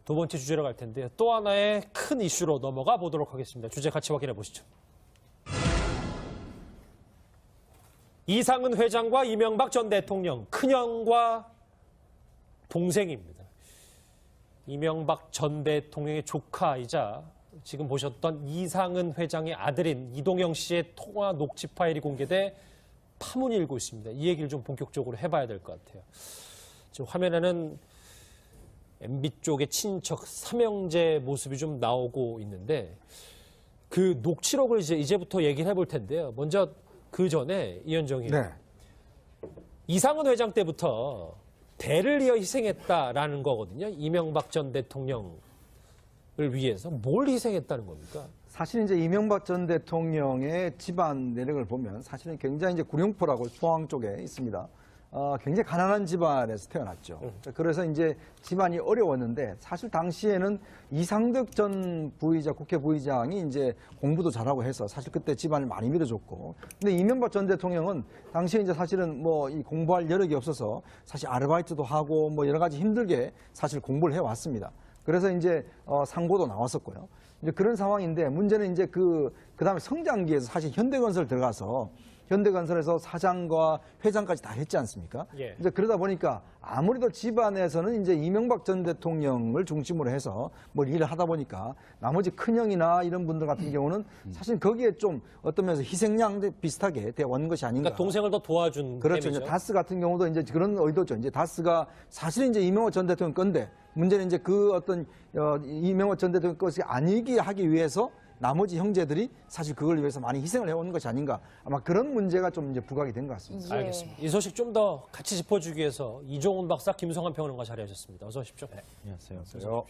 두 번째 주제로 갈 텐데요. 또 하나의 큰 이슈로 넘어가 보도록 하겠습니다. 주제 같이 확인해 보시죠. 이상은 회장과 이명박 전 대통령, 큰형과 동생입니다. 이명박 전 대통령의 조카이자 지금 보셨던 이상은 회장의 아들인 이동영 씨의 통화 녹취 파일이 공개돼 파문이 일고 있습니다. 이 얘기를 좀 본격적으로 해봐야 될 것 같아요. 지금 화면에는 MB 쪽의 친척 삼형제 모습이 좀 나오고 있는데 그 녹취록을 이제부터 얘기를 해볼 텐데요. 먼저 그 전에 이현정이 이상은 회장 때부터 대를 이어 희생했다라는 거거든요. 이명박 전 대통령을 위해서 뭘 희생했다는 겁니까? 사실 이제 이명박 전 대통령의 집안 내력을 보면 사실은 굉장히 이제 구룡포라고 포항 쪽에 있습니다. 굉장히 가난한 집안에서 태어났죠. 그래서 이제 집안이 어려웠는데 사실 당시에는 이상득 전 부의장, 국회 부의장이 이제 공부도 잘하고 해서 사실 그때 집안을 많이 밀어줬고. 근데 이명박 전 대통령은 당시에 이제 사실은 뭐 이 공부할 여력이 없어서 사실 아르바이트도 하고 뭐 여러 가지 힘들게 사실 공부를 해왔습니다. 그래서 이제 상고도 나왔었고요. 이제 그런 상황인데 문제는 이제 그다음에 성장기에서 사실 현대건설 들어가서 현대건설에서 사장과 회장까지 다 했지 않습니까? 예. 이제 그러다 보니까 아무래도 집안에서는 이제 이명박 전 대통령을 중심으로 해서 뭐 일을 하다 보니까 나머지 큰형이나 이런 분들 같은 경우는 사실 거기에 좀 어떤 면에서 희생양 비슷하게 되어온 것이 아닌가. 그러니까 동생을 더 도와준 그렇죠. 셈이죠. 이제 다스 같은 경우도 이제 그런 의도죠. 이제 다스가 사실은 이제 이명박 전 대통령 건데 문제는 이제 그 어떤 이명박 전 대통령 것이 아니게 하기 위해서 나머지 형제들이 사실 그걸 위해서 많이 희생을 해온 것이 아닌가. 아마 그런 문제가 좀 이제 부각이 된 것 같습니다. 예. 알겠습니다. 이 소식 좀 더 같이 짚어주기 위해서 이종훈 박사, 김성환 평론가 자리하셨습니다. 어서 오십시오. 네. 안녕하세요.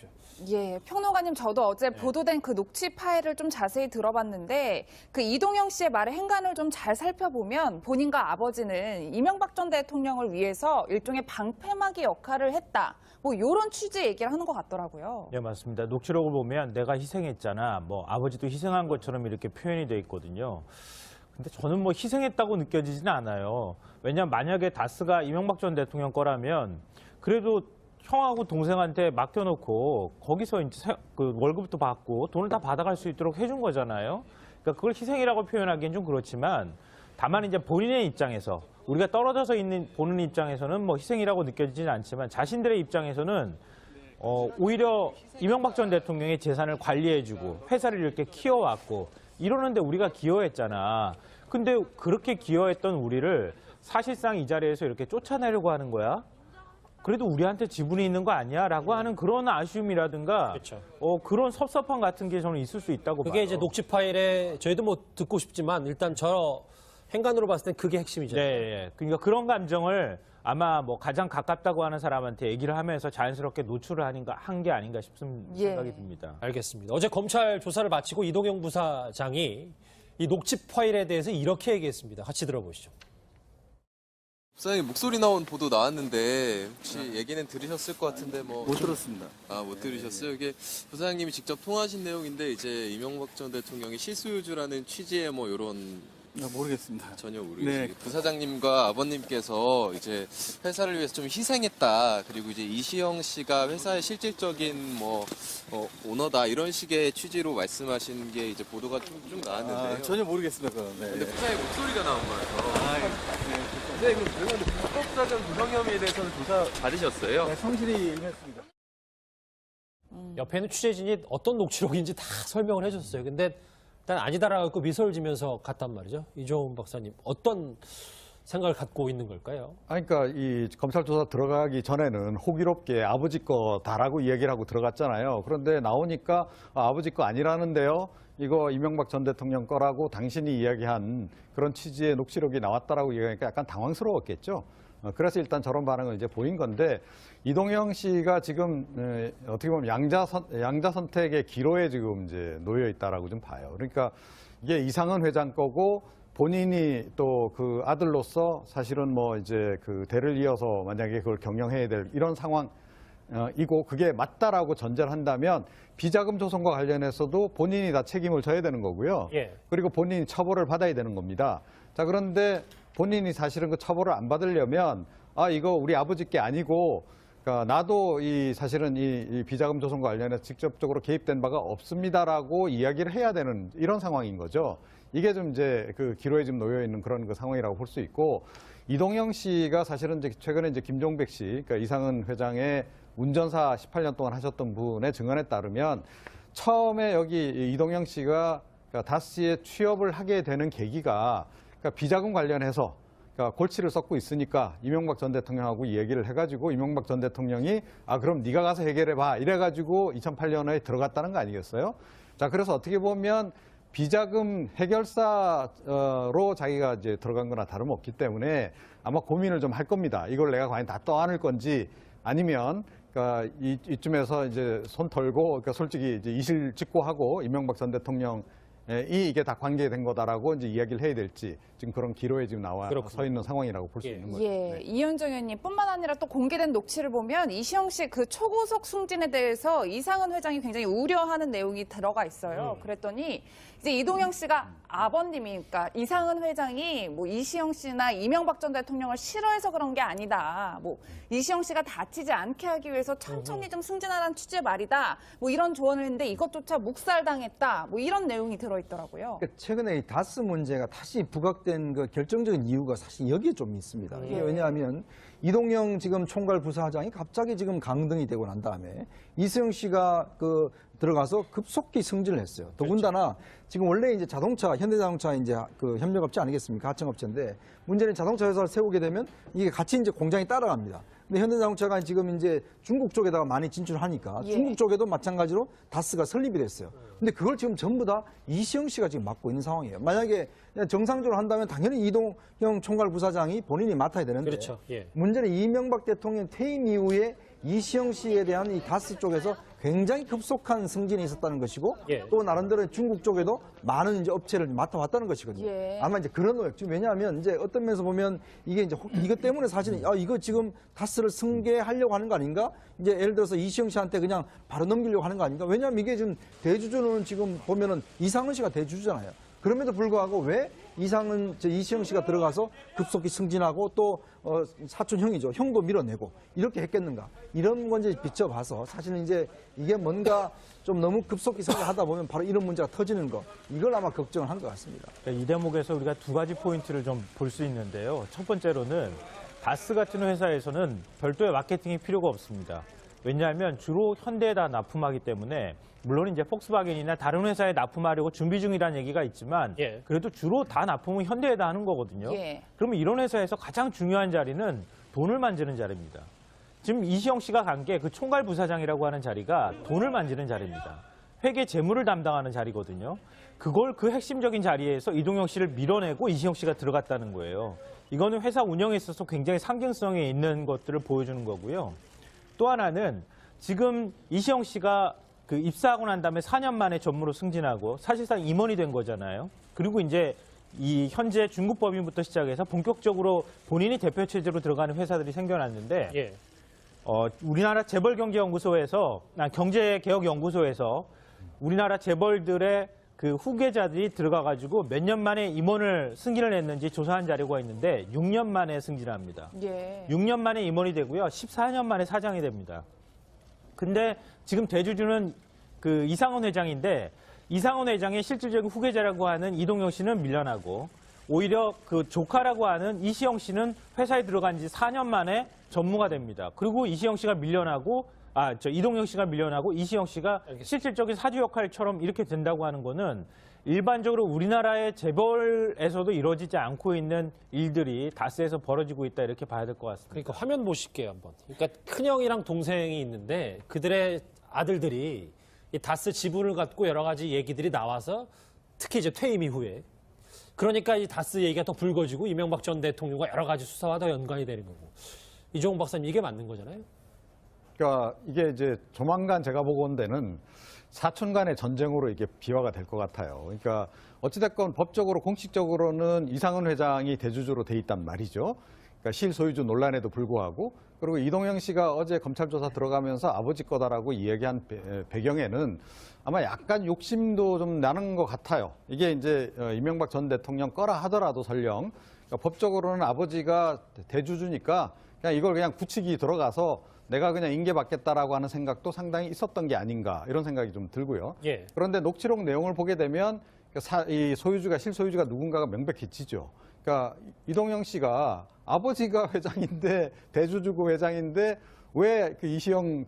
예, 평론가님 저도 어제 보도된 그 녹취 파일을 좀 자세히 들어봤는데 그 이동영 씨의 말의 행간을 좀 잘 살펴보면 본인과 아버지는 이명박 전 대통령을 위해서 일종의 방패막이 역할을 했다. 뭐 이런 취지의 얘기를 하는 것 같더라고요. 네, 맞습니다. 녹취록을 보면 내가 희생했잖아. 뭐 아버지도 희생한 것처럼 이렇게 표현이 돼 있거든요. 근데 저는 뭐 희생했다고 느껴지지는 않아요. 왜냐하면 만약에 다스가 이명박 전 대통령 거라면 그래도 형하고 동생한테 맡겨놓고 거기서 이제 그 월급도 받고 돈을 다 받아갈 수 있도록 해준 거잖아요. 그러니까 그걸 희생이라고 표현하기엔 좀 그렇지만 다만 이제 본인의 입장에서 우리가 떨어져서 보는 입장에서는 뭐 희생이라고 느껴지지는 않지만 자신들의 입장에서는 오히려 이명박 전 대통령의 재산을 관리해주고 회사를 이렇게 키워왔고 이러는데 우리가 기여했잖아. 근데 그렇게 기여했던 우리를 사실상 이 자리에서 이렇게 쫓아내려고 하는 거야? 그래도 우리한테 지분이 있는 거 아니야? 라고 하는 그런 아쉬움이라든가 그렇죠. 그런 섭섭함 같은 게 저는 있을 수 있다고 봐요. 그게 이제 녹취 파일에 저희도 뭐 듣고 싶지만 일단 저 행간으로 봤을 땐 그게 핵심이죠. 네, 그러니까 그런 감정을 아마 뭐 가장 가깝다고 하는 사람한테 얘기를 하면서 자연스럽게 노출을 한 게 아닌가 싶은 생각이 듭니다. 알겠습니다. 어제 검찰 조사를 마치고 이동영 부사장이 이 녹취 파일에 대해서 이렇게 얘기했습니다. 같이 들어보시죠. 부사장님 목소리 나온 보도 나왔는데 혹시 얘기는 들으셨을 것 같은데 뭐 못 들었습니다. 못 들으셨어요? 이게 부사장님이 직접 통화하신 내용인데 이제 이명박 전 대통령이 실소유주라는 취지의 뭐 이런 모르겠습니다. 전혀 모르겠어요. 네. 부사장님과 아버님께서 이제 회사를 위해서 좀 희생했다. 그리고 이제 이시영 씨가 회사의 실질적인 뭐 오너다 이런 식의 취지로 말씀하신 게 이제 보도가 쭉 나왔는데요. 전혀 모르겠습니다. 그건. 네. 근데 부사장님 목소리가 나온 거라서. 부사장님 그럼 불법사전 부정 혐의에 대해서는 조사 받으셨어요? 네, 성실히 임했습니다. 옆에 있는 취재진이 어떤 녹취록인지 다 설명을 해줬어요. 근데 일단 아니다라고 미소를 지면서 갔단 말이죠. 이종훈 박사님, 어떤 생각을 갖고 있는 걸까요? 그러니까 이 검찰 조사 들어가기 전에는 호기롭게 아버지 거다라고 이야기를 하고 들어갔잖아요. 그런데 나오니까 아버지 거 아니라는데요. 이거 이명박 전 대통령 거라고 당신이 이야기한 그런 취지의 녹취록이 나왔다라고 이야기하니까 약간 당황스러웠겠죠. 그래서 일단 저런 반응을 이제 보인 건데 이동영 씨가 지금 어떻게 보면 양자 선택의 기로에 지금 이제 놓여 있다라고 좀 봐요. 그러니까 이게 이상은 회장 거고 본인이 또 그 아들로서 사실은 뭐 이제 그 대를 이어서 만약에 그걸 경영해야 될 이런 상황이고 그게 맞다라고 전제를 한다면 비자금 조성과 관련해서도 본인이 다 책임을 져야 되는 거고요. 예. 그리고 본인이 처벌을 받아야 되는 겁니다. 자, 그런데 본인이 사실은 그 처벌을 안 받으려면 이거 우리 아버지 게 아니고 그러니까 나도 사실은 이 비자금 조성과 관련해서 직접적으로 개입된 바가 없습니다라고 이야기를 해야 되는 이런 상황인 거죠. 이게 좀 이제 그 기로에 좀 놓여 있는 그런 그 상황이라고 볼 수 있고, 이동영 씨가 사실은 이제 최근에 이제 김종백 씨, 그러니까 이상은 회장의 운전사 18년 동안 하셨던 분의 증언에 따르면 처음에 여기 이동영 씨가 그러니까 다스에 취업을 하게 되는 계기가 그러니까 비자금 관련해서 그러니까 골치를 썩고 있으니까 이명박 전 대통령하고 얘기를 해가지고 이명박 전 대통령이 그럼 네가 가서 해결해봐 이래가지고 2008년에 들어갔다는 거 아니겠어요? 자, 그래서 어떻게 보면 비자금 해결사로 자기가 이제 들어간 거나 다름없기 때문에 아마 고민을 좀 할 겁니다. 이걸 내가 과연 다 떠안을 건지 아니면 그러니까 이쯤에서 이제 손 털고 그러니까 솔직히 이제 이실 직고하고 이명박 전 대통령 이게 다 관계된 거다라고 이제 이야기를 해야 될지 지금 그런 기로에 지금 나와 서 있는 상황이라고 볼 수 있는 거죠. 예, 네. 이현정 의원님뿐만 아니라 또 공개된 녹취를 보면 이시영 씨 그 초고속 승진에 대해서 이상은 회장이 굉장히 우려하는 내용이 들어가 있어요. 그랬더니 이제 이동영 씨가 아버님이, 그러니까 이상은 회장이 뭐 이시영 씨나 이명박 전 대통령을 싫어해서 그런 게 아니다. 뭐 이시영 씨가 다치지 않게 하기 위해서 천천히 좀 승진하라는 취지의 말이다. 뭐 이런 조언을 했는데 이것조차 묵살당했다. 뭐 이런 내용이 들어있더라고요. 그러니까 최근에 이 다스 문제가 다시 부각된 그 결정적인 이유가 사실 여기에 좀 있습니다. 이게 왜냐하면 이동영 지금 총괄 부사장이 갑자기 지금 강등이 되고 난 다음에 이수영 씨가 그 들어가서 급속히 승진을 했어요. 더군다나 지금 원래 이제 자동차, 현대자동차 이제 그 협력업체 아니겠습니까? 하청업체인데 문제는 자동차 회사를 세우게 되면 이게 같이 이제 공장이 따라갑니다. 근데 현대자동차가 지금 이제 중국 쪽에다가 많이 진출하니까 중국 쪽에도 마찬가지로 다스가 설립이 됐어요. 근데 그걸 지금 전부 다 이시영 씨가 지금 맡고 있는 상황이에요. 만약에 정상적으로 한다면 당연히 이동영 총괄 부사장이 본인이 맡아야 되는데 그렇죠. 예. 문제는 이명박 대통령 퇴임 이후에 이시영 씨에 대한 이 다스 쪽에서 굉장히 급속한 승진이 있었다는 것이고 예. 또 나름대로 중국 쪽에도 많은 이제 업체를 맡아왔다는 것이거든요. 예. 아마 이제 그런 노력. 지금 왜냐하면 이제 어떤 면에서 보면 이게 이제 이것 때문에 사실은 이거 지금 다스를 승계하려고 하는 거 아닌가? 이제 예를 들어서 이시영 씨한테 그냥 바로 넘기려고 하는 거 아닌가? 왜냐하면 이게 지금 대주주는 지금 보면은 이상은 씨가 대주주잖아요. 그럼에도 불구하고 왜 이시영 씨가 들어가서 급속히 승진하고 또 사촌 형이죠. 형도 밀어내고 이렇게 했겠는가. 이런 건 이제 비춰봐서 사실은 이제 이게 뭔가 좀 너무 급속히 승진하다 보면 바로 이런 문제가 터지는 거. 이걸 아마 걱정을 한 것 같습니다. 이 대목에서 우리가 두 가지 포인트를 좀 볼 수 있는데요. 첫 번째로는 다스 같은 회사에서는 별도의 마케팅이 필요가 없습니다. 왜냐하면 주로 현대에다 납품하기 때문에 물론 이제 폭스바겐이나 다른 회사에 납품하려고 준비 중이라는 얘기가 있지만 예. 그래도 주로 다 납품은 현대에다 하는 거거든요. 예. 그러면 이런 회사에서 가장 중요한 자리는 돈을 만지는 자리입니다. 지금 이시영 씨가 간 게 그 총괄 부사장이라고 하는 자리가 돈을 만지는 자리입니다. 회계 재무를 담당하는 자리거든요. 그걸 그 핵심적인 자리에서 이동영 씨를 밀어내고 이시영 씨가 들어갔다는 거예요. 이거는 회사 운영에 있어서 굉장히 상징성이 있는 것들을 보여주는 거고요. 또 하나는 지금 이시영 씨가 그 입사하고 난 다음에 4년 만에 전무로 승진하고 사실상 임원이 된 거잖아요. 그리고 이제 이 현재 중국 법인부터 시작해서 본격적으로 본인이 대표 체제로 들어가는 회사들이 생겨났는데 예. 우리나라 재벌경제연구소에서 경제개혁연구소에서 우리나라 재벌들의 그 후계자들이 들어가가지고 몇 년 만에 임원을 승진을 했는지 조사한 자료가 있는데 6년 만에 승진합니다. 예. 6년 만에 임원이 되고요. 14년 만에 사장이 됩니다. 근데 지금 대주주는 그 이상원 회장인데 이상원 회장의 실질적인 후계자라고 하는 이동영 씨는 밀려나고 오히려 그 조카라고 하는 이시영 씨는 회사에 들어간 지 4년 만에 전무가 됩니다. 그리고 이시영 씨가 밀려나고 이동영 씨가 밀려나고 이시영 씨가 실질적인 사주 역할처럼 이렇게 된다고 하는 거는 일반적으로 우리나라의 재벌에서도 이루어지지 않고 있는 일들이 다스에서 벌어지고 있다 이렇게 봐야 될 것 같습니다. 그러니까 화면 보실게요 한번. 그러니까 큰형이랑 동생이 있는데 그들의 아들들이 이 다스 지분을 갖고 여러 가지 얘기들이 나와서 특히 이제 퇴임 이후에 그러니까 이 다스 얘기가 더 불거지고 이명박 전 대통령과 여러 가지 수사와 더 연관이 되는 거고. 이종훈 박사님 이게 맞는 거잖아요. 그러니까 이게 이제 조만간 제가 보건대는 사촌 간의 전쟁으로 이게 비화가 될 것 같아요. 그러니까 어찌됐건 법적으로 공식적으로는 이상은 회장이 대주주로 돼 있단 말이죠. 그러니까 실소유주 논란에도 불구하고 그리고 이동영 씨가 어제 검찰 조사 들어가면서 아버지 거다라고 이야기한 배경에는 아마 약간 욕심도 좀 나는 것 같아요. 이게 이제 이명박 전 대통령 거라 하더라도 설령 그러니까 법적으로는 아버지가 대주주니까 그냥 이걸 그냥 굳히기 들어가서 내가 그냥 인계받겠다라고 하는 생각도 상당히 있었던 게 아닌가 이런 생각이 좀 들고요. 예. 그런데 녹취록 내용을 보게 되면 이 소유주가 실소유주가 누군가가 명백해지죠. 그러니까 이동영 씨가 아버지가 회장인데 대주주고 회장인데 왜 그 이시영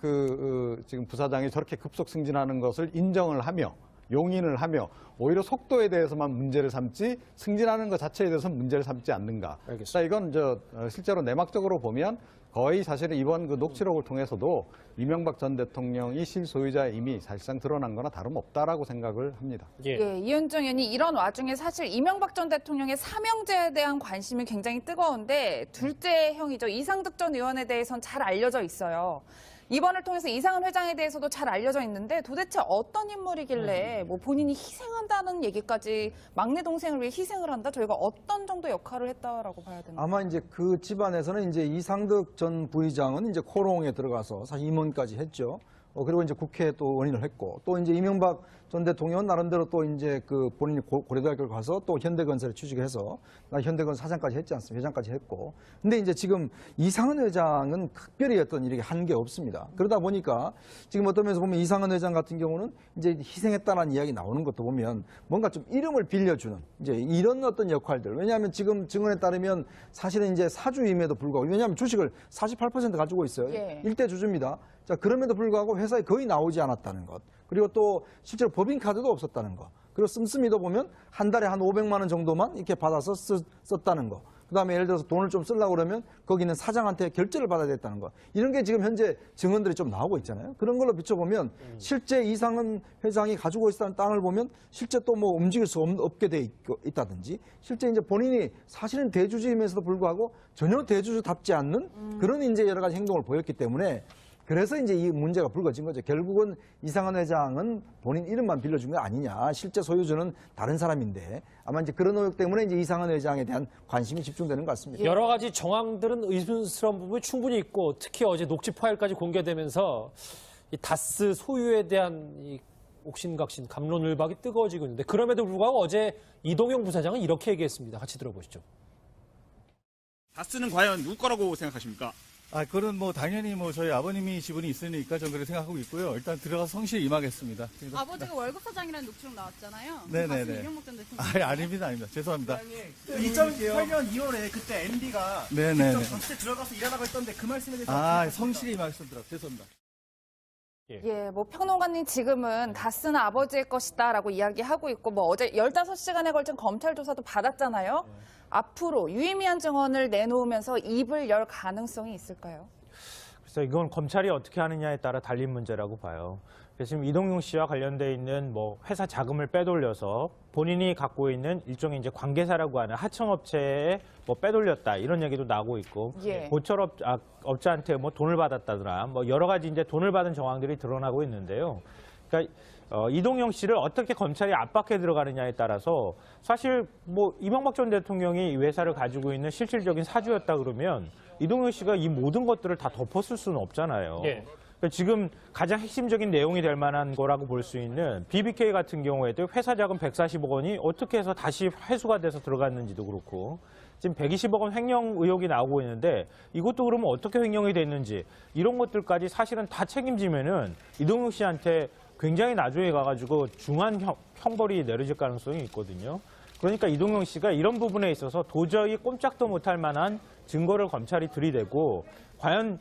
지금 부사장이 저렇게 급속 승진하는 것을 인정을 하며 용인을 하며 오히려 속도에 대해서만 문제를 삼지 승진하는 것 자체에 대해서는 문제를 삼지 않는가. 알겠습니다. 자, 이건 실제로 내막적으로 보면 거의 사실은 이번 그 녹취록을 통해서도 이명박 전 대통령이 실소유자의 이미 사실상 드러난 거나 다름없다라고 생각을 합니다. 예. 예, 이현정 의원이 이런 와중에 사실 이명박 전 대통령의 사명제에 대한 관심이 굉장히 뜨거운데 둘째 형이죠. 이상득 전 의원에 대해서는 잘 알려져 있어요. 이번을 통해서 이상은 회장에 대해서도 잘 알려져 있는데 도대체 어떤 인물이길래 뭐 본인이 희생한다는 얘기까지 막내 동생을 위해 희생을 한다? 저희가 어떤 정도 역할을 했다라고 봐야 되나요? 아마 이제 그 집안에서는 이제 이상득 전 부의장은 이제 코롱에 들어가서 사실 임원까지 했죠. 그리고 이제 국회에 또 원인을 했고, 또 이제 이명박 전 대통령은 나름대로 또 이제 그 본인이 고려대학교를 가서 또 현대건설에 취직해서 현대건설 사장까지 했지 않습니까? 회장까지 했고. 근데 이제 지금 이상은 회장은 특별히 어떤 일이 한 게 없습니다. 그러다 보니까 지금 어떤 면에서 보면 이상은 회장 같은 경우는 이제 희생했다는 이야기 나오는 것도 보면 뭔가 좀 이름을 빌려주는 이제 이런 어떤 역할들. 왜냐하면 지금 증언에 따르면 사실은 이제 사주임에도 불구하고, 왜냐하면 주식을 48% 가지고 있어요. 예. 일대 주주입니다. 자, 그럼에도 불구하고 회사에 거의 나오지 않았다는 것. 그리고 또 실제로 법인카드도 없었다는 것. 그리고 씀씀이도 보면 한 달에 한 500만 원 정도만 이렇게 받아서 썼다는 거. 그다음에 예를 들어서 돈을 좀 쓰려고 그러면 거기는 사장한테 결제를 받아야 됐다는 거. 이런 게 지금 현재 증언들이 좀 나오고 있잖아요. 그런 걸로 비춰보면 실제 이상은 회장이 가지고 있다는 땅을 보면 실제 또 뭐 움직일 수 없게 돼 있다든지, 실제 이제 본인이 사실은 대주주임에서도 불구하고 전혀 대주주답지 않는 그런 이제 여러 가지 행동을 보였기 때문에, 그래서 이제 이 문제가 불거진 거죠. 결국은 이상은 회장은 본인 이름만 빌려준 거 아니냐. 실제 소유주는 다른 사람인데, 아마 이제 그런 의혹 때문에 이제 이상은 회장에 대한 관심이 집중되는 것 같습니다. 여러 가지 정황들은 의문스러운 부분이 충분히 있고, 특히 어제 녹취 파일까지 공개되면서 이 다스 소유에 대한 이 옥신각신 갑론을박이 뜨거워지고 있는데, 그럼에도 불구하고 어제 이동영 부사장은 이렇게 얘기했습니다. 같이 들어보시죠. 다스는 과연 누구 거라고 생각하십니까? 그건 뭐 당연히 뭐 저희 아버님이 지분이 있으니까 저는 그렇게 생각하고 있고요. 일단 들어가서 성실히 임하겠습니다. 아버지가 월급 사장이라는 녹취록 나왔잖아요. 네네네. 다스 이명박 전 대통령. 아닙니다. 죄송합니다. 2008년 2월에 그때 MB가 네네네. 전체 들어가서 일하라고 했던데 그 말씀에 대해서 성실히 임하겠습니다. 죄송합니다. 예, 뭐 평론가님 지금은 다스는 아버지의 것이다라고 이야기하고 있고, 뭐 어제 15시간에 걸친 검찰 조사도 받았잖아요. 앞으로 유의미한 증언을 내놓으면서 입을 열 가능성이 있을까요? 그래서 이건 검찰이 어떻게 하느냐에 따라 달린 문제라고 봐요. 그래서 지금 이동용 씨와 관련돼 있는 뭐 회사 자금을 빼돌려서 본인이 갖고 있는 일종의 이제 관계사라고 하는 하청업체에 뭐 빼돌렸다 이런 얘기도 나오고 있고, 예. 보철업자한테 뭐 돈을 받았다더라, 뭐 여러 가지 이제 돈을 받은 정황들이 드러나고 있는데요. 그러니까 이동영 씨를 어떻게 검찰이 압박해 들어가느냐에 따라서 사실 뭐 이명박 전 대통령이 이 회사를 가지고 있는 실질적인 사주였다 그러면 이동영 씨가 이 모든 것들을 다 덮었을 수는 없잖아요. 예. 그러니까 지금 가장 핵심적인 내용이 될 만한 거라고 볼 수 있는 BBK 같은 경우에도 회사 자금 140억 원이 어떻게 해서 다시 회수가 돼서 들어갔는지도 그렇고, 지금 120억 원 횡령 의혹이 나오고 있는데 이것도 그러면 어떻게 횡령이 됐는지 이런 것들까지 사실은 다 책임지면은 이동용 씨한테 굉장히 나중에 가가지고 중한 형벌이 내려질 가능성이 있거든요. 그러니까 이동영 씨가 이런 부분에 있어서 도저히 꼼짝도 못할 만한 증거를 검찰이 들이대고, 과연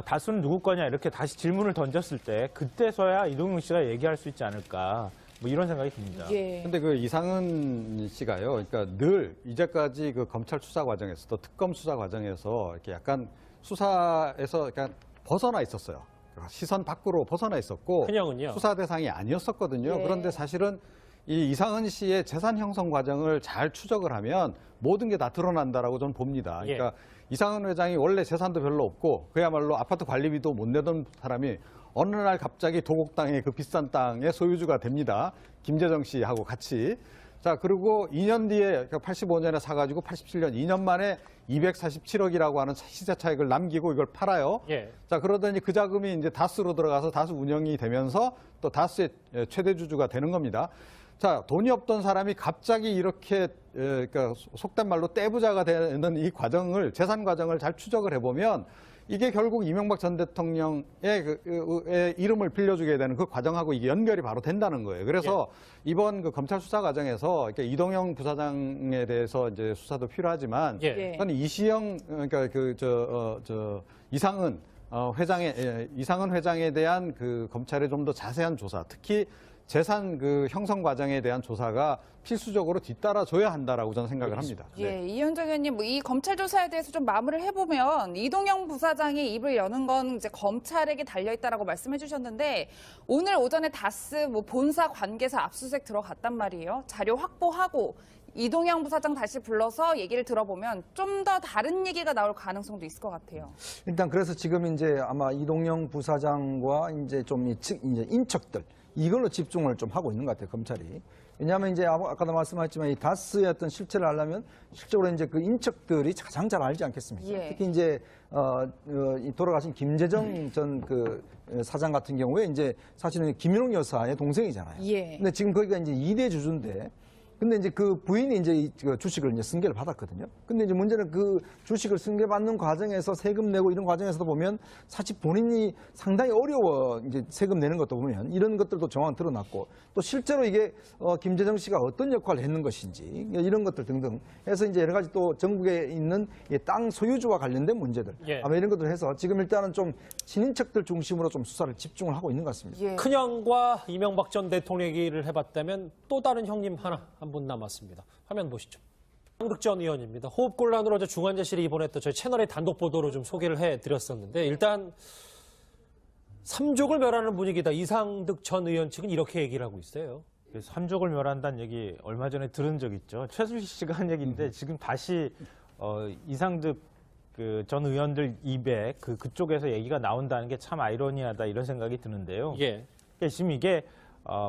다수는 누구 거냐 이렇게 다시 질문을 던졌을 때 그때서야 이동영 씨가 얘기할 수 있지 않을까, 뭐 이런 생각이 듭니다. 예. 근데 그 이상은 씨가요, 그러니까 늘 이제까지 그 검찰 수사 과정에서 또 특검 수사 과정에서 이렇게 약간 수사에서 약간 벗어나 있었어요. 시선 밖으로 벗어나 있었고, 그냥은요? 수사 대상이 아니었었거든요. 예. 그런데 사실은 이 이상은 씨의 재산 형성 과정을 잘 추적을 하면 모든 게 다 드러난다라고 저는 봅니다. 예. 그러니까 이상은 회장이 원래 재산도 별로 없고 그야말로 아파트 관리비도 못 내던 사람이 어느 날 갑자기 도곡땅의 그 비싼 땅의 소유주가 됩니다. 김재정 씨하고 같이. 자, 그리고 2년 뒤에, 85년에 사가지고 87년, 2년 만에 247억이라고 하는 시세 차익을 남기고 이걸 팔아요. 예. 자, 그러더니 그 자금이 이제 다스로 들어가서 다스 운영이 되면서 또 다스의 최대 주주가 되는 겁니다. 자, 돈이 없던 사람이 갑자기 이렇게, 그러니까 속된 말로 떼부자가 되는 이 과정을, 재산 과정을 잘 추적을 해보면 이게 결국 이명박 전 대통령의 의 이름을 빌려주게 되는 그 과정하고 이게 연결이 바로 된다는 거예요. 그래서 이번 그 검찰 수사 과정에서 이렇게 이동영 부사장에 대해서 이제 수사도 필요하지만 예. 저는 이시영 그러니까 이상은 이상은 회장에 대한 그 검찰의 좀 더 자세한 조사, 특히 재산 그 형성 과정에 대한 조사가 필수적으로 뒤따라줘야 한다라고 저는 생각을 합니다. 예, 이현정 의원님, 뭐 이 검찰 조사에 대해서 좀 마무리를 해보면 이동영 부사장이 입을 여는 건 이제 검찰에게 달려 있다라고 말씀해 주셨는데 오늘 오전에 다스 뭐 본사 관계사 압수수색 들어갔단 말이에요. 자료 확보하고 이동영 부사장 다시 불러서 얘기를 들어보면 좀 더 다른 얘기가 나올 가능성도 있을 것 같아요. 일단 그래서 지금 이제 아마 이동영 부사장과 이제 좀 이제 인척들 이걸로 집중을 좀 하고 있는 것 같아요, 검찰이. 왜냐하면 이제 아까도 말씀하셨지만 이 다스의 어떤 실체를 알려면 실적으로 이제 그 인척들이 가장 잘 알지 않겠습니까? 예. 특히 이제 이 돌아가신 김재정 전 그 사장 같은 경우에 이제 사실은 김윤옥 여사의 동생이잖아요. 예. 근데 지금 거기가 이제 2대 주주인데. 근데 이제 그 부인이 이제 그 주식을 이제 승계를 받았거든요. 근데 이제 문제는 그 주식을 승계받는 과정에서 세금 내고 이런 과정에서도 보면 사실 본인이 상당히 어려워 이제 세금 내는 것도 보면 이런 것들도 정확히 드러났고 또 실제로 이게 김재정 씨가 어떤 역할을 했는 것인지 이런 것들 등등 해서 이제 여러 가지 또 전국에 있는 이 땅 소유주와 관련된 문제들 예. 아마 이런 것들 해서 지금 일단은 좀 친인척들 중심으로 좀 수사를 집중을 하고 있는 것 같습니다. 예. 큰형과 이명박 전 대통령 얘기를 해봤다면 또 다른 형님 하나 한 분 남았습니다. 화면 보시죠. 이상득 전 의원입니다. 호흡곤란으로 어제 중환자실에 입원했던 저희 채널의 단독 보도로 좀 소개를 해드렸었는데 일단 삼족을 멸하는 분위기다. 이상득 전 의원 측은 이렇게 얘기를 하고 있어요. 삼족을 멸한다는 얘기 얼마 전에 들은 적 있죠. 최순실 씨가 한 얘기인데 지금 다시 이상득 그 전 의원들 입에 그쪽에서 얘기가 나온다는 게 참 아이러니하다 이런 생각이 드는데요. 예. 그러니까 지금 이게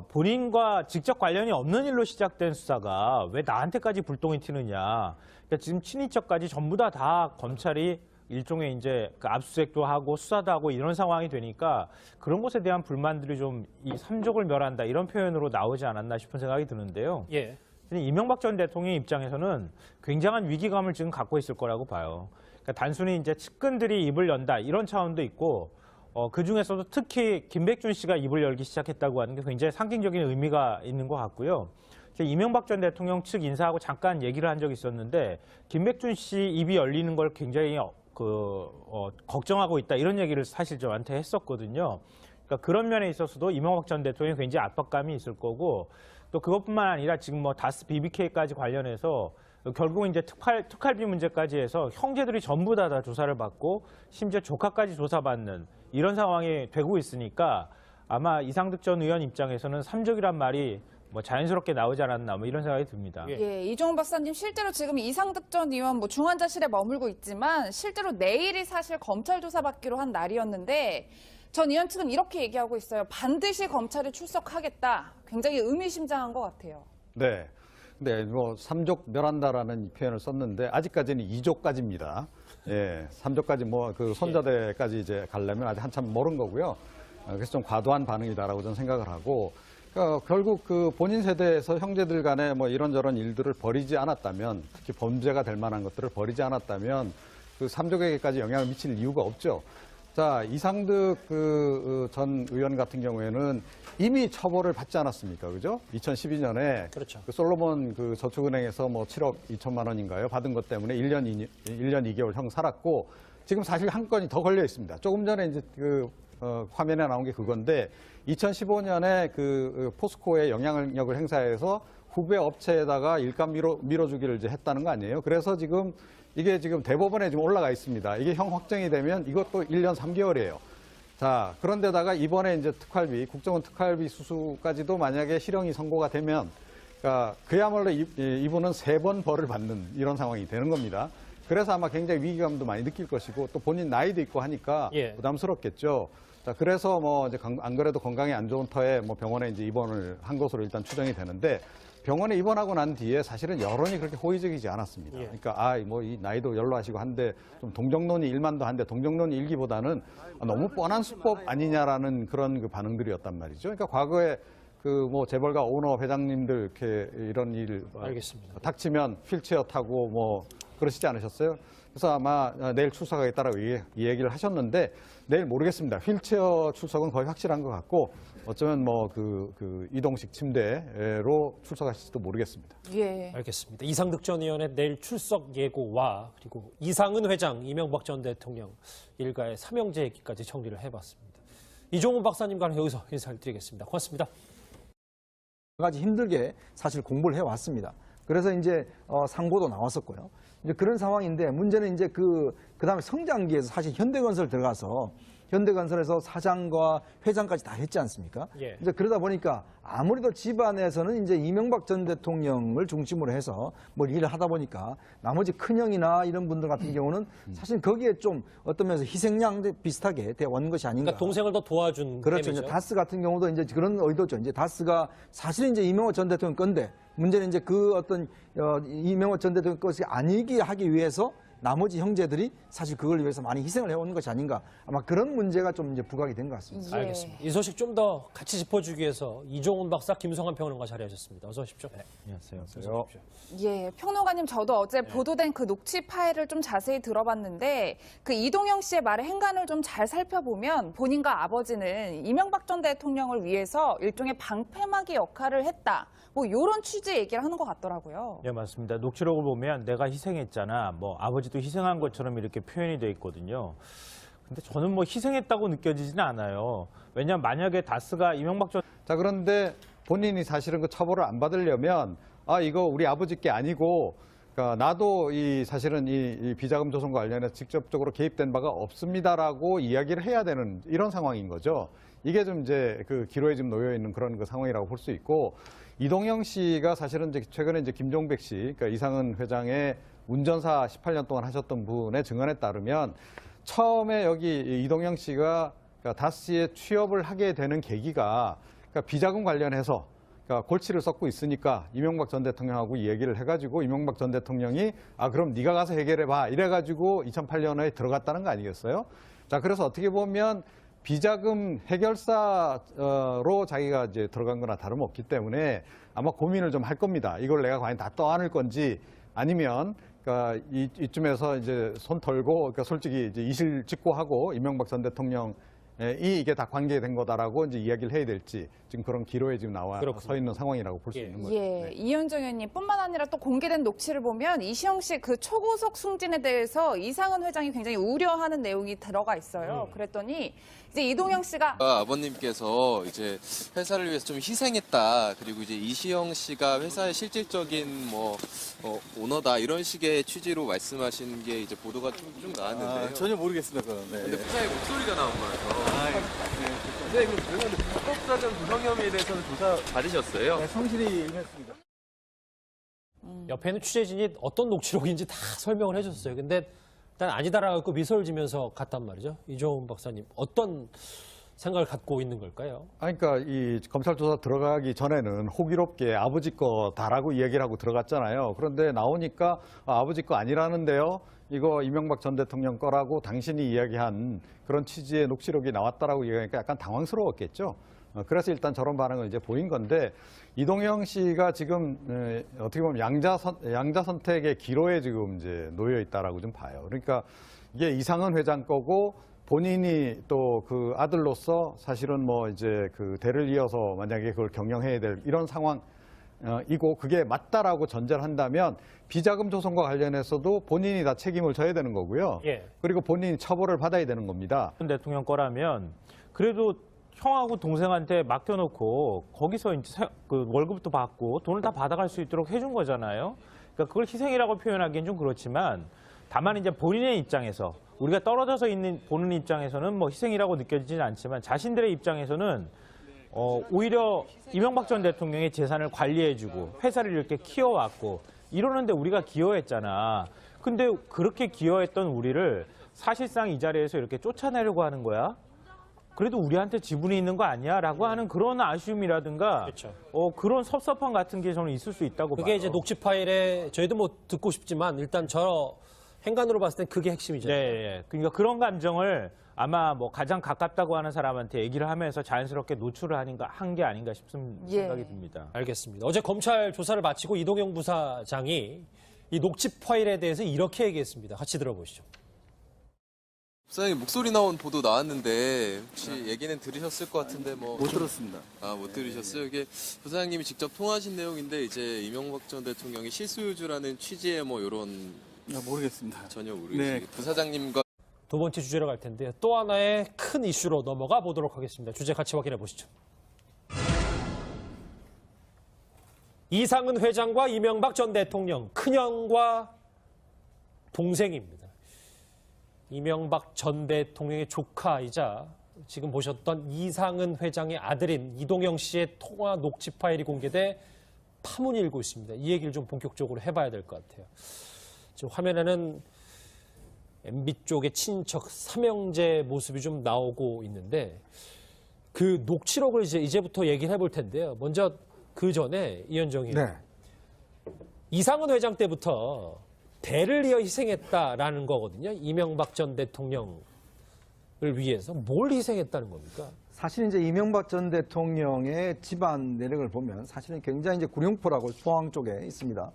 본인과 직접 관련이 없는 일로 시작된 수사가 왜 나한테까지 불똥이 튀느냐. 그러니까 지금 친인척까지 전부 다 검찰이 일종의 이제 그 압수수색도 하고 수사도 하고 이런 상황이 되니까 그런 것에 대한 불만들이 좀 이 삼족을 멸한다 이런 표현으로 나오지 않았나 싶은 생각이 드는데요. 예. 이명박 전 대통령 입장에서는 굉장한 위기감을 지금 갖고 있을 거라고 봐요. 그러니까 단순히 이제 측근들이 입을 연다 이런 차원도 있고 그 중에서도 특히 김백준 씨가 입을 열기 시작했다고 하는 게 굉장히 상징적인 의미가 있는 것 같고요. 이명박 전 대통령 측 인사하고 잠깐 얘기를 한 적이 있었는데 김백준 씨 입이 열리는 걸 굉장히 걱정하고 있다 이런 얘기를 사실 저한테 했었거든요. 그러니까 그런 면에 있어서도 이명박 전 대통령이 굉장히 압박감이 있을 거고 또 그것뿐만 아니라 지금 뭐 다스 BBK까지 관련해서 결국 이제 특활비 문제까지 해서 형제들이 전부 다 조사를 받고 심지어 조카까지 조사받는 이런 상황이 되고 있으니까 아마 이상득 전 의원 입장에서는 삼족이란 말이 뭐 자연스럽게 나오지 않았나 뭐 이런 생각이 듭니다. 예, 이종훈 박사님 실제로 지금 이상득 전 의원 뭐 중환자실에 머물고 있지만 실제로 내일이 사실 검찰 조사 받기로 한 날이었는데 전 의원 측은 이렇게 얘기하고 있어요. 반드시 검찰에 출석하겠다. 굉장히 의미심장한 것 같아요. 네. 네, 뭐 삼족 멸한다라는 이 표현을 썼는데 아직까지는 2족까지입니다. 예, 3족까지 뭐 그 손자대까지 이제 가려면 아직 한참 멀은 거고요. 그래서 좀 과도한 반응이다라고 저는 생각을 하고 그러니까 결국 그 본인 세대에서 형제들 간에 뭐 이런저런 일들을 벌이지 않았다면 특히 범죄가 될 만한 것들을 벌이지 않았다면 그 삼족에게까지 영향을 미칠 이유가 없죠. 자, 이상득 전 의원 같은 경우에는 이미 처벌을 받지 않았습니까? 그죠? 2012년에 그렇죠. 그 솔로몬 그 저축은행에서 뭐 7억 2천만 원인가요? 받은 것 때문에 1년 2개월 형 살았고 지금 사실 한 건이 더 걸려 있습니다. 조금 전에 이제 화면에 나온 게 그건데 2015년에 그 포스코의 영향력을 행사해서 후배 업체에다가 일감 밀어주기를 이제 했다는 거 아니에요? 그래서 지금 이게 지금 대법원에 지금 올라가 있습니다. 이게 형 확정이 되면 이것도 1년 3개월이에요. 자, 그런데다가 이번에 이제 특활비, 국정원 특활비 수수까지도 만약에 실형이 선고가 되면, 그러니까 그야말로 이분은 3번 벌을 받는 이런 상황이 되는 겁니다. 그래서 아마 굉장히 위기감도 많이 느낄 것이고 또 본인 나이도 있고 하니까 예. 부담스럽겠죠. 자, 그래서 뭐 이제 안 그래도 건강이 안 좋은 터에 뭐 병원에 이제 입원을 한 것으로 일단 추정이 되는데 병원에 입원하고 난 뒤에 사실은 여론이 그렇게 호의적이지 않았습니다. 예. 그러니까 뭐 이 나이도 연로하시고 한데 좀 동정론이 일만도 한데 동정론이 일기보다는 너무 뻔한 수법 아니냐라는 그런 그 반응들이었단 말이죠. 그러니까 과거에 그 뭐 재벌가 오너 회장님들 이렇게 이런 일 알겠습니다. 닥치면 휠체어 타고 뭐 그러시지 않으셨어요? 그래서 아마 내일 출석하겠다라고 이 얘기를 하셨는데 내일 모르겠습니다. 휠체어 출석은 거의 확실한 것 같고 어쩌면 뭐 그 이동식 침대로 출석하실지도 모르겠습니다. 예. 알겠습니다. 이상득전위원회 내일 출석 예고와 그리고 이상은 회장, 이명박 전 대통령 일가의 삼형제 얘기까지 정리를 해봤습니다. 이종훈 박사님과는 여기서 인사를 드리겠습니다. 고맙습니다. 여러 가지 힘들게 사실 공부를 해왔습니다. 그래서 이제 상고도 나왔었고요. 이제 그런 상황인데 문제는 이제 그다음에 성장기에서 사실 현대건설 들어가서 현대건설에서 사장과 회장까지 다 했지 않습니까? 예. 이제 그러다 보니까 아무래도 집안에서는 이제 이명박 전 대통령을 중심으로 해서 뭐 일을 하다 보니까 나머지 큰형이나 이런 분들 같은 경우는 사실 거기에 좀 어떤 면에서 희생양 비슷하게 되어온 것이 아닌가. 그러니까 동생을 더 도와준 그렇죠. 셈이죠. 이제 다스 같은 경우도 이제 그런 의도죠. 이제 다스가 사실은 이제 이명박 전 대통령 건데 문제는 이제 그 어떤 이명박 전 대통령 것이 아니게 하기 위해서 나머지 형제들이 사실 그걸 위해서 많이 희생을 해오는 것이 아닌가. 아마 그런 문제가 좀 이제 부각이 된 것 같습니다. 예. 알겠습니다. 이 소식 좀 더 같이 짚어주기 위해서 이종훈 박사, 김성환 평론가 자리하셨습니다. 어서 오십시오. 네. 안녕하세요. 어서 오십시오. 예, 평론가님 저도 어제 보도된 그 녹취 파일을 좀 자세히 들어봤는데 그 이동영 씨의 말의 행간을 좀 잘 살펴보면 본인과 아버지는 이명박 전 대통령을 위해서 일종의 방패막이 역할을 했다. 뭐 이런 취지의 얘기를 하는 것 같더라고요. 네, 맞습니다. 녹취록을 보면 내가 희생했잖아. 뭐 아버지도 희생한 것처럼 이렇게 표현이 돼 있거든요. 근데 저는 뭐 희생했다고 느껴지지는 않아요. 왜냐하면 만약에 다스가 이명박 전 자, 그런데 본인이 사실은 그 처벌을 안 받으려면 이거 우리 아버지 게 아니고 그러니까 나도 사실은 이 비자금 조성과 관련해서 직접적으로 개입된 바가 없습니다라고 이야기를 해야 되는 이런 상황인 거죠. 이게 좀 이제 그 기로에 지금 놓여 있는 그런 그 상황이라고 볼 수 있고 이동영 씨가 사실은 이제 최근에 이제 김종백 씨, 그러니까 이상은 회장의 운전사 18년 동안 하셨던 분의 증언에 따르면 처음에 여기 이동영 씨가 그러니까 다스에 취업을 하게 되는 계기가 그러니까 비자금 관련해서 그러니까 골치를 썩고 있으니까 이명박 전 대통령하고 이야기를 해가지고 이명박 전 대통령이 그럼 네가 가서 해결해봐 이래가지고 2008년에 들어갔다는 거 아니겠어요? 자, 그래서 어떻게 보면 비자금 해결사로 자기가 이제 들어간 거나 다름없기 때문에 아마 고민을 좀 할 겁니다. 이걸 내가 과연 다 떠안을 건지 아니면 그러니까 이쯤에서 이제 손 털고 그러니까 솔직히 이제 이실 직고하고 이명박 전 대통령이 이게 다 관계된 거다라고 이제 이야기를 해야 될지 지금 그런 기로에 지금 서 있는 상황이라고 볼 수 있는 거죠. 예, 네. 이현정 의원님뿐만 아니라 또 공개된 녹취를 보면 이시영 씨 그 초고속 승진에 대해서 이상은 회장이 굉장히 우려하는 내용이 들어가 있어요. 그랬더니 이제 이동영 씨가 아버님께서 이제 회사를 위해서 좀 희생했다. 그리고 이제 이시영 씨가 회사의 실질적인 뭐 오너다 이런 식의 취지로 말씀하신 게 이제 보도가 좀 나왔는데요. 전혀 모르겠습니다. 그건. 네. 근데 부사의 목소리가 나온 거라서. 네, 그럼 불법사전 구성 혐의에 대해서는 조사 받으셨어요? 네, 성실히 임했습니다. 옆에는 취재진이 어떤 녹취록인지 다 설명을 해줬어요. 근데 일단 아니다라고 미소를 지면서 갔단 말이죠. 이종훈 박사님, 어떤 생각을 갖고 있는 걸까요? 그러니까 이 검찰 조사 들어가기 전에는 호기롭게 아버지 거다라고 이야기를 하고 들어갔잖아요. 그런데 나오니까 아버지 거 아니라는데요. 이거 이명박 전 대통령 거라고 당신이 이야기한 그런 취지의 녹취록이 나왔다라고 얘기하니까 약간 당황스러웠겠죠. 그래서 일단 저런 반응을 이제 보인 건데 이동영 씨가 지금 어떻게 보면 양자 선택의 기로에 지금 이제 놓여 있다라고 좀 봐요. 그러니까 이게 이상은 회장 거고 본인이 또 그 아들로서 사실은 뭐 이제 그 대를 이어서 만약에 그걸 경영해야 될 이런 상황이고 그게 맞다라고 전제를 한다면 비자금 조성과 관련해서도 본인이 다 책임을 져야 되는 거고요. 예. 그리고 본인이 처벌을 받아야 되는 겁니다. 대통령 거라면 그래도 형하고 동생한테 맡겨놓고 거기서 이제 그 월급도 받고 돈을 다 받아갈 수 있도록 해준 거잖아요. 그러니까 그걸 희생이라고 표현하기엔 좀 그렇지만 다만 이제 본인의 입장에서 우리가 떨어져서 보는 입장에서는 뭐 희생이라고 느껴지지는 않지만 자신들의 입장에서는 오히려 이명박 전 대통령의 재산을 관리해주고 회사를 이렇게 키워왔고 이러는데 우리가 기여했잖아. 근데 그렇게 기여했던 우리를 사실상 이 자리에서 이렇게 쫓아내려고 하는 거야? 그래도 우리한테 지분이 있는 거 아니야? 라고 하는 그런 아쉬움이라든가 그렇죠. 그런 섭섭함 같은 게 저는 있을 수 있다고 봐요. 그게 이제 녹취 파일에 저희도 뭐 듣고 싶지만 일단 저 행간으로 봤을 땐 그게 핵심이잖아요. 네, 그러니까 그런 감정을 아마 뭐 가장 가깝다고 하는 사람한테 얘기를 하면서 자연스럽게 노출을 한 게 아닌가 싶은 예. 생각이 듭니다. 알겠습니다. 어제 검찰 조사를 마치고 이동영 부사장이 이 녹취 파일에 대해서 이렇게 얘기했습니다. 같이 들어보시죠. 부사장님 목소리 나온 보도 나왔는데 혹시 얘기는 들으셨을 것 같은데 뭐 못 들었습니다. 못 들으셨어요? 이게 부사장님이 직접 통화하신 내용인데 이제 이명박 전 대통령이 실소유주라는 취지의 뭐 이런 모르겠습니다. 전혀 모르시. 네. 부사장님과 두 번째 주제로 갈 텐데요. 또 하나의 큰 이슈로 넘어가 보도록 하겠습니다. 주제 같이 확인해 보시죠. 이상은 회장과 이명박 전 대통령 큰형과 동생입니다. 이명박 전 대통령의 조카이자 지금 보셨던 이상은 회장의 아들인 이동영 씨의 통화 녹취 파일이 공개돼 파문이 일고 있습니다. 이 얘기를 좀 본격적으로 해봐야 될 것 같아요. 지금 화면에는 MB 쪽의 친인척 삼형제 모습이 좀 나오고 있는데 그 녹취록을 이제부터 얘기를 해볼 텐데요. 먼저 그 전에 이현정 의원. 네. 이상은 회장 때부터 대를 이어 희생했다라는 거거든요. 이명박 전 대통령을 위해서 뭘 희생했다는 겁니까? 사실 이제 이명박 전 대통령의 집안 내력을 보면 사실은 굉장히 이제 구룡포라고 포항 쪽에 있습니다.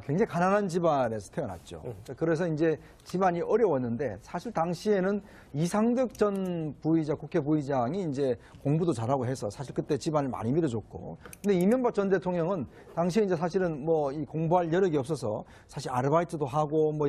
굉장히 가난한 집안에서 태어났죠. 그래서 이제 집안이 어려웠는데 사실 당시에는 이상득 전 부의장, 국회 부의장이 이제 공부도 잘하고 해서 사실 그때 집안을 많이 밀어줬고. 근데 이명박 전 대통령은 당시에 이제 사실은 뭐 이 공부할 여력이 없어서 사실 아르바이트도 하고 뭐 여러